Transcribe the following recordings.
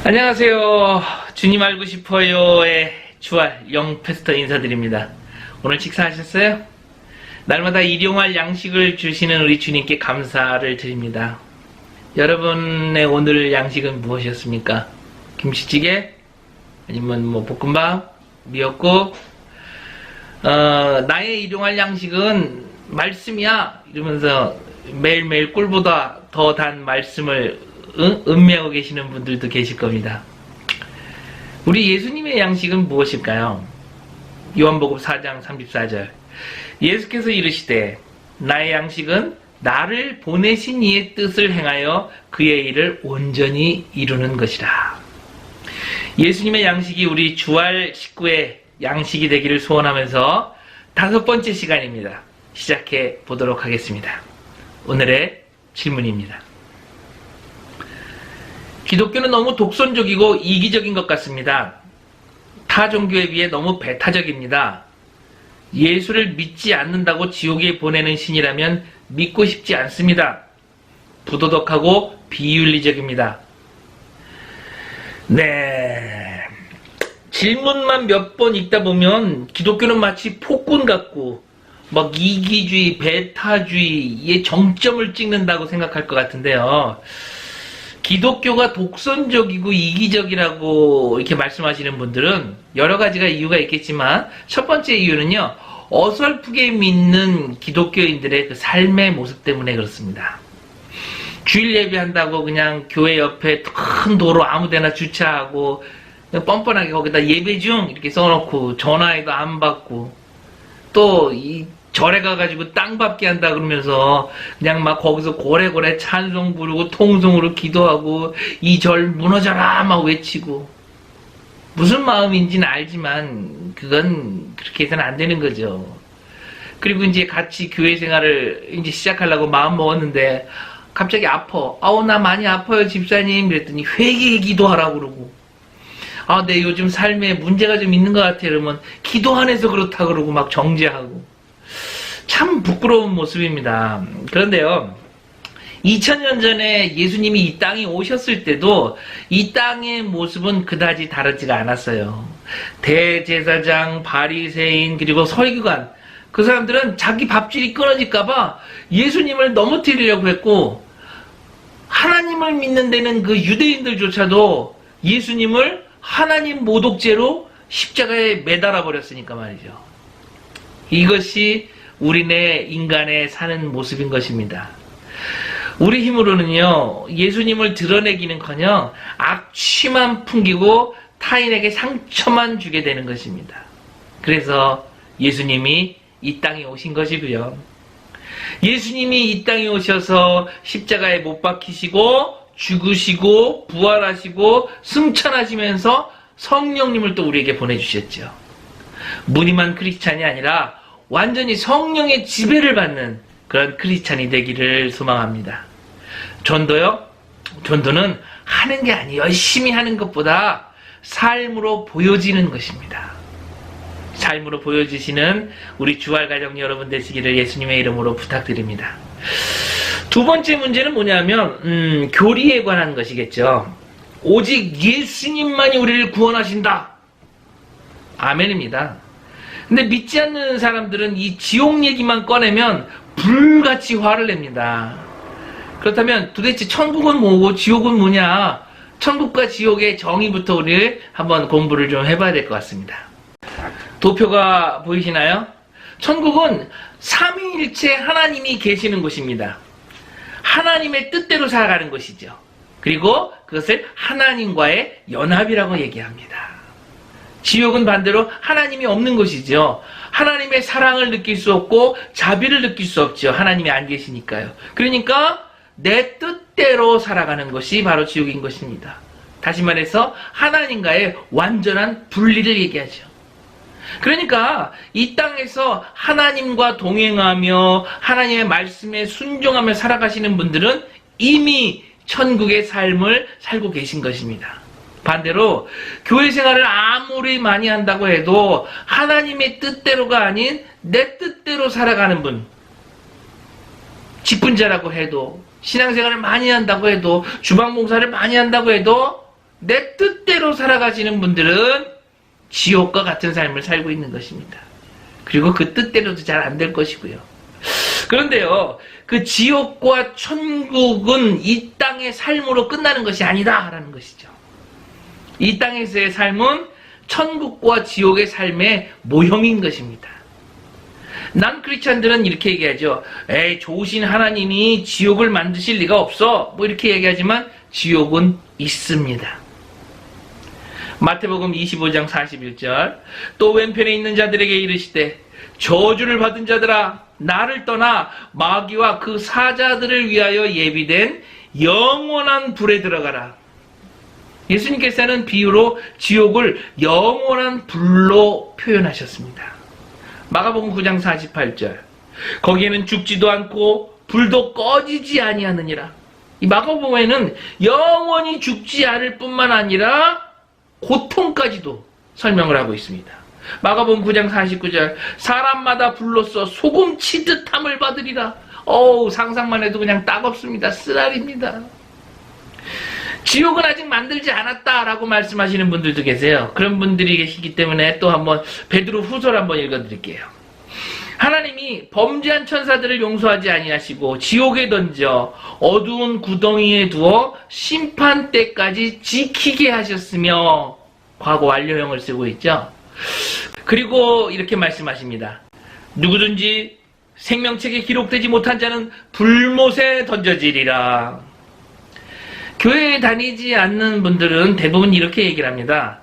안녕하세요. 주님 알고 싶어요의 주알 영패스터 인사드립니다. 오늘 식사하셨어요? 날마다 일용할 양식을 주시는 우리 주님께 감사를 드립니다. 여러분의 오늘 양식은 무엇이었습니까? 김치찌개? 아니면 볶음밥? 미역국? 나의 일용할 양식은 말씀이야 이러면서 매일매일 꿀보다 더 단 말씀을 음미하고 계시는 분들도 계실 겁니다. 우리 예수님의 양식은 무엇일까요? 요한복음 4장 34절 예수께서 이르시되 나의 양식은 나를 보내신 이의 뜻을 행하여 그의 일을 온전히 이루는 것이라. 예수님의 양식이 우리 주알 식구의 양식이 되기를 소원하면서 5번째 시간입니다. 시작해 보도록 하겠습니다. 오늘의 질문입니다. 기독교는 너무 독선적이고 이기적인 것 같습니다. 타 종교에 비해 너무 배타적입니다. 예수를 믿지 않는다고 지옥에 보내는 신이라면 믿고 싶지 않습니다. 부도덕하고 비윤리적입니다. 네, 질문만 몇 번 읽다 보면 기독교는 마치 폭군 같고 막 이기주의, 배타주의의 정점을 찍는다고 생각할 것 같은데요. 기독교가 독선적이고 이기적이라고 이렇게 말씀하시는 분들은 여러 가지가 이유가 있겠지만 첫 번째 이유는요, 어설프게 믿는 기독교인들의 그 삶의 모습 때문에 그렇습니다. 주일 예배한다고 그냥 교회 옆에 큰 도로 아무데나 주차하고 그냥 뻔뻔하게 거기다 예배 중 이렇게 써놓고 전화해도 안 받고, 또 이 절에 가가지고 땅 밟게 한다 그러면서 그냥 막 거기서 고래고래 찬송 부르고 통성으로 기도하고 이 절 무너져라 막 외치고, 무슨 마음인지는 알지만 그건 그렇게 해서는 안 되는 거죠. 그리고 이제 같이 교회 생활을 이제 시작하려고 마음 먹었는데 갑자기 아파. 나 많이 아파요 집사님. 그랬더니 회개 기도하라고 그러고, 내 요즘 삶에 문제가 좀 있는 것 같아. 그러면 기도 안 해서 그렇다 그러고 막 정죄하고. 참 부끄러운 모습입니다. 그런데요, 2000년 전에 예수님이 이 땅에 오셨을 때도 이 땅의 모습은 그다지 다르지가 않았어요. 대제사장, 바리새인, 그리고 서기관, 그 사람들은 자기 밥줄이 끊어질까봐 예수님을 넘어뜨리려고 했고, 하나님을 믿는 데는 그 유대인들조차도 예수님을 하나님 모독죄로 십자가에 매달아 버렸으니까 말이죠. 이것이 우리네 인간의 사는 모습인 것입니다. 우리 힘으로는요, 예수님을 드러내기는커녕 악취만 풍기고 타인에게 상처만 주게 되는 것입니다. 그래서 예수님이 이 땅에 오신 것이고요. 예수님이 이 땅에 오셔서 십자가에 못 박히시고 죽으시고 부활하시고 승천하시면서 성령님을 또 우리에게 보내주셨죠. 무늬만 크리스찬이 아니라 완전히 성령의 지배를 받는 그런 크리스찬이 되기를 소망합니다. 전도요? 전도는 하는 게 아니에요. 열심히 하는 것보다 삶으로 보여지는 것입니다. 삶으로 보여주시는 우리 주알 가정 여러분 되시기를 예수님의 이름으로 부탁드립니다. 두 번째 문제는 뭐냐면 교리에 관한 것이겠죠. 오직 예수님만이 우리를 구원하신다. 아멘입니다. 근데 믿지 않는 사람들은 이 지옥 얘기만 꺼내면 불같이 화를 냅니다. 그렇다면 도대체 천국은 뭐고 지옥은 뭐냐? 천국과 지옥의 정의부터 우리 한번 공부를 좀 해봐야 될 것 같습니다. 도표가 보이시나요? 천국은 삼위일체 하나님이 계시는 곳입니다. 하나님의 뜻대로 살아가는 것이죠. 그리고 그것을 하나님과의 연합이라고 얘기합니다. 지옥은 반대로 하나님이 없는 곳이죠. 하나님의 사랑을 느낄 수 없고 자비를 느낄 수 없죠. 하나님이 안 계시니까요. 그러니까 내 뜻대로 살아가는 것이 바로 지옥인 것입니다. 다시 말해서 하나님과의 완전한 분리를 얘기하죠. 그러니까 이 땅에서 하나님과 동행하며 하나님의 말씀에 순종하며 살아가시는 분들은 이미 천국의 삶을 살고 계신 것입니다. 반대로 교회 생활을 아무리 많이 한다고 해도 하나님의 뜻대로가 아닌 내 뜻대로 살아가는 분, 직분자라고 해도, 신앙생활을 많이 한다고 해도, 주방봉사를 많이 한다고 해도 내 뜻대로 살아가시는 분들은 지옥과 같은 삶을 살고 있는 것입니다. 그리고 그 뜻대로도 잘 안 될 것이고요. 그런데요, 그 지옥과 천국은 이 땅의 삶으로 끝나는 것이 아니다라는 것이죠. 이 땅에서의 삶은 천국과 지옥의 삶의 모형인 것입니다. 난 크리스찬들은 이렇게 얘기하죠. 에이, 좋으신 하나님이 지옥을 만드실 리가 없어. 뭐 이렇게 얘기하지만 지옥은 있습니다. 마태복음 25장 41절. 또 왼편에 있는 자들에게 이르시되 저주를 받은 자들아 나를 떠나 마귀와 그 사자들을 위하여 예비된 영원한 불에 들어가라. 예수님께서는 비유로 지옥을 영원한 불로 표현하셨습니다. 마가복음 9장 48절. 거기에는 죽지도 않고 불도 꺼지지 아니하느니라. 이 마가복음에는 영원히 죽지 않을 뿐만 아니라 고통까지도 설명을 하고 있습니다. 마가복음 9장 49절. 사람마다 불로써 소금 치듯 함을 받으리라. 어우, 상상만 해도 그냥 따갑습니다. 쓰라립니다. 지옥은 아직 만들지 않았다라고 말씀하시는 분들도 계세요. 그런 분들이 계시기 때문에 또 한번 베드로 후서를 한번 읽어드릴게요. 하나님이 범죄한 천사들을 용서하지 아니하시고 지옥에 던져 어두운 구덩이에 두어 심판 때까지 지키게 하셨으며, 과거 완료형을 쓰고 있죠. 그리고 이렇게 말씀하십니다. 누구든지 생명책에 기록되지 못한 자는 불못에 던져지리라. 교회에 다니지 않는 분들은 대부분 이렇게 얘기를 합니다.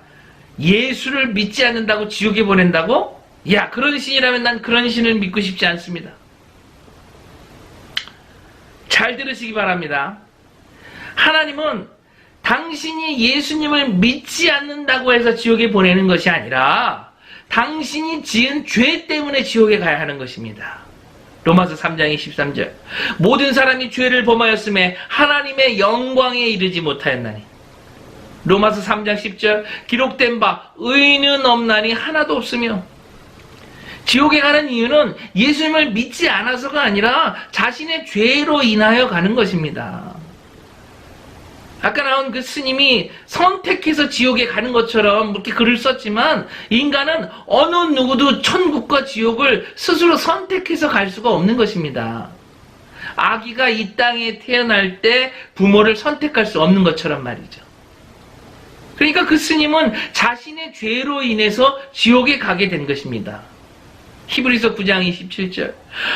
예수를 믿지 않는다고 지옥에 보낸다고? 야, 그런 신이라면 난 그런 신을 믿고 싶지 않습니다. 잘 들으시기 바랍니다. 하나님은 당신이 예수님을 믿지 않는다고 해서 지옥에 보내는 것이 아니라 당신이 지은 죄 때문에 지옥에 가야 하는 것입니다. 로마서 3장 23절. 모든 사람이 죄를 범하였음에 하나님의 영광에 이르지 못하였나니. 로마서 3장 10절. 기록된 바 의인은 없나니 하나도 없으며. 지옥에 가는 이유는 예수님을 믿지 않아서가 아니라 자신의 죄로 인하여 가는 것입니다. 아까 나온 그 스님이 선택해서 지옥에 가는 것처럼 이렇게 글을 썼지만, 인간은 어느 누구도 천국과 지옥을 스스로 선택해서 갈 수가 없는 것입니다. 아기가 이 땅에 태어날 때 부모를 선택할 수 없는 것처럼 말이죠. 그러니까 그 스님은 자신의 죄로 인해서 지옥에 가게 된 것입니다. 히브리서 9장 27절.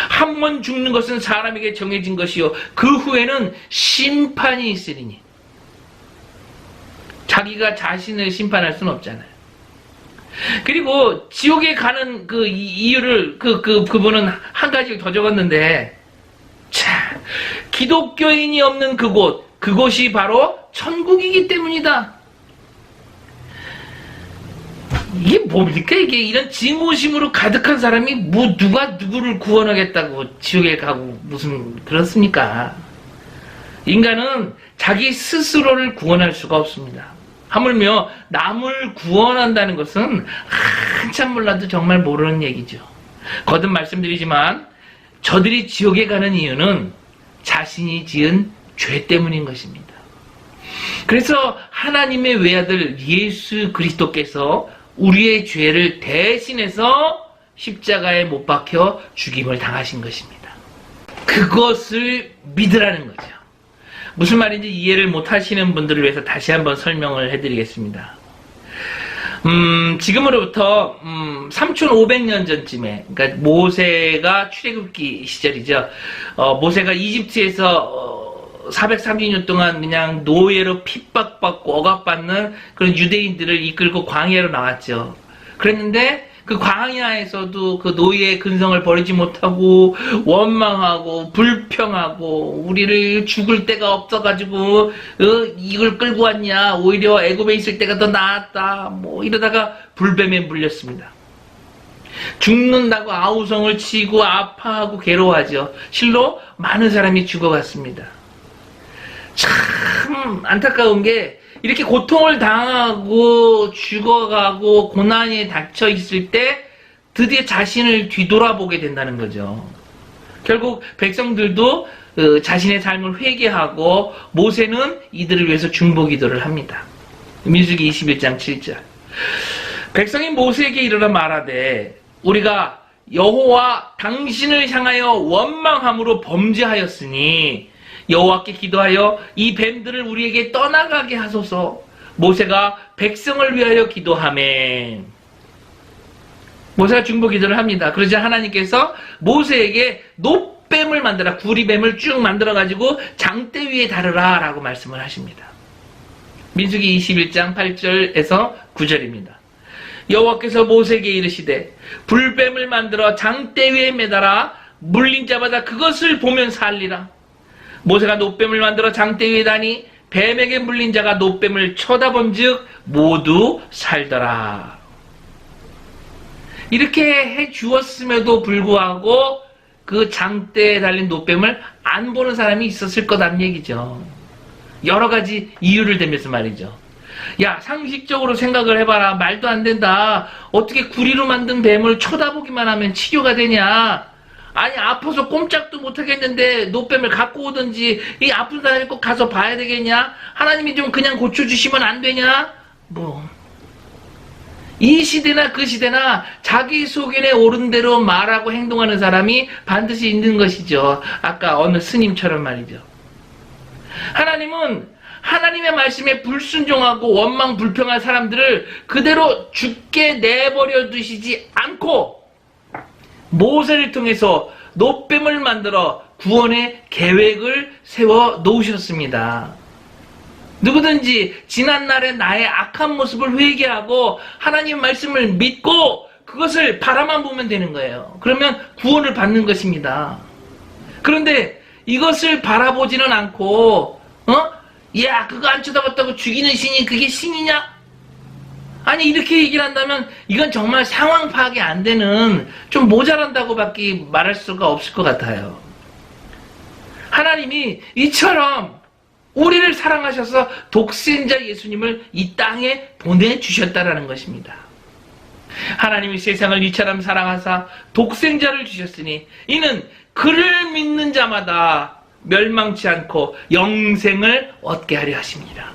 한 번 죽는 것은 사람에게 정해진 것이요 그 후에는 심판이 있으리니. 자기가 자신을 심판할 수는 없잖아요. 그리고 지옥에 가는 그 이유를 그분은 한 가지를 더 적었는데, 자, 기독교인이 없는 그곳이 바로 천국이기 때문이다. 이게 뭡니까? 이게 이런 증오심으로 가득한 사람이 누가 누구를 구원하겠다고 지옥에 가고 무슨 그렇습니까? 인간은 자기 스스로를 구원할 수가 없습니다. 하물며 남을 구원한다는 것은 한참 몰라도 정말 모르는 얘기죠. 거듭 말씀드리지만 저들이 지옥에 가는 이유는 자신이 지은 죄 때문인 것입니다. 그래서 하나님의 외아들 예수 그리스도께서 우리의 죄를 대신해서 십자가에 못 박혀 죽임을 당하신 것입니다. 그것을 믿으라는 거죠. 무슨 말인지 이해를 못 하시는 분들을 위해서 다시 한번 설명을 해드리겠습니다. 지금으로부터 3500년 전쯤에, 그러니까 모세가 출애굽기 시절이죠. 모세가 이집트에서 430년 동안 그냥 노예로 핍박받고 억압받는 그런 유대인들을 이끌고 광야로 나왔죠. 그랬는데 그 광야에서도 그 노예의 근성을 버리지 못하고 원망하고 불평하고 우리를 죽을 데가 없어가지고 이걸 끌고 왔냐, 오히려 애굽에 있을 때가 더 나았다, 뭐 이러다가 불뱀에 물렸습니다. 죽는다고 아우성을 치고 아파하고 괴로워하죠. 실로 많은 사람이 죽어갔습니다. 참 안타까운 게, 이렇게 고통을 당하고 죽어가고 고난에 닥쳐 있을 때 드디어 자신을 뒤돌아보게 된다는 거죠. 결국 백성들도 자신의 삶을 회개하고 모세는 이들을 위해서 중보기도를 합니다. 민수기 21장 7절. 백성이 모세에게 이르러 말하되 우리가 여호와 당신을 향하여 원망함으로 범죄하였으니 여호와께 기도하여 이 뱀들을 우리에게 떠나가게 하소서. 모세가 백성을 위하여 기도하매. 모세가 중보 기도를 합니다. 그러자 하나님께서 모세에게 놋뱀을 만들어, 구리뱀을 쭉 만들어 가지고 장대 위에 다르라 라고 말씀을 하십니다. 민수기 21장 8절에서 9절입니다. 여호와께서 모세에게 이르시되 불뱀을 만들어 장대 위에 매달아 물린 자마다 그것을 보면 살리라. 모세가 놋뱀을 만들어 장대 위에 다니 뱀에게 물린 자가 놋뱀을 쳐다본즉 모두 살더라. 이렇게 해 주었음에도 불구하고 그 장대에 달린 놋뱀을 안 보는 사람이 있었을 거다는 얘기죠. 여러 가지 이유를 대면서 말이죠. 야, 상식적으로 생각을 해봐라. 말도 안 된다. 어떻게 구리로 만든 뱀을 쳐다보기만 하면 치료가 되냐? 아니, 아파서 꼼짝도 못하겠는데 놋뱀을 갖고 오든지, 이 아픈 사람이 꼭 가서 봐야 되겠냐? 하나님이 좀 그냥 고쳐주시면 안 되냐? 이 시대나 그 시대나 자기 소견에 오른 대로 말하고 행동하는 사람이 반드시 있는 것이죠. 아까 어느 스님처럼 말이죠. 하나님은 하나님의 말씀에 불순종하고 원망 불평한 사람들을 그대로 죽게 내버려 두시지 않고 모세를 통해서 놋뱀을 만들어 구원의 계획을 세워 놓으셨습니다. 누구든지 지난날의 나의 악한 모습을 회개하고 하나님 말씀을 믿고 그것을 바라만 보면 되는 거예요. 그러면 구원을 받는 것입니다. 그런데 이것을 바라보지는 않고 야, 그거 안 쳐다봤다고 죽이는 신이 그게 신이냐? 아니, 이렇게 얘기를 한다면 이건 정말 상황 파악이 안 되는, 좀 모자란다고밖에 말할 수가 없을 것 같아요. 하나님이 이처럼 우리를 사랑하셔서 독생자 예수님을 이 땅에 보내주셨다라는 것입니다. 하나님이 세상을 이처럼 사랑하사 독생자를 주셨으니 이는 그를 믿는 자마다 멸망치 않고 영생을 얻게 하려 하십니다.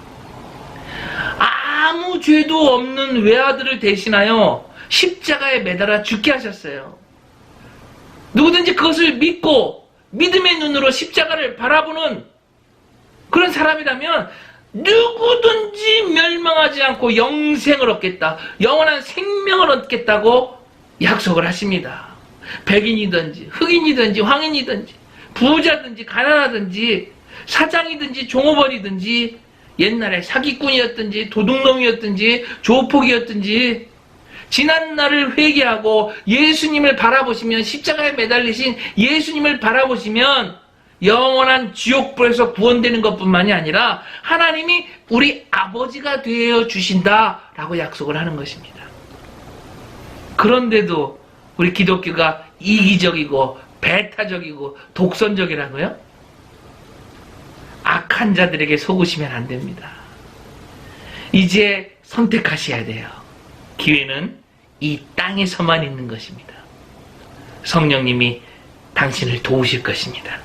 아무 죄도 없는 외아들을 대신하여 십자가에 매달아 죽게 하셨어요. 누구든지 그것을 믿고 믿음의 눈으로 십자가를 바라보는 그런 사람이라면 누구든지 멸망하지 않고 영생을 얻겠다, 영원한 생명을 얻겠다고 약속을 하십니다. 백인이든지 흑인이든지 황인이든지 부자든지 가난하든지 사장이든지 종업원이든지 옛날에 사기꾼이었든지 도둑놈이었든지 조폭이었든지 지난날을 회개하고 예수님을 바라보시면, 십자가에 매달리신 예수님을 바라보시면 영원한 지옥불에서 구원되는 것뿐만이 아니라 하나님이 우리 아버지가 되어 주신다라고 약속을 하는 것입니다. 그런데도 우리 기독교가 이기적이고 배타적이고 독선적이라고요? 악한 자들에게 속으시면 안 됩니다. 이제 선택하셔야 돼요. 기회는 이 땅에서만 있는 것입니다. 성령님이 당신을 도우실 것입니다.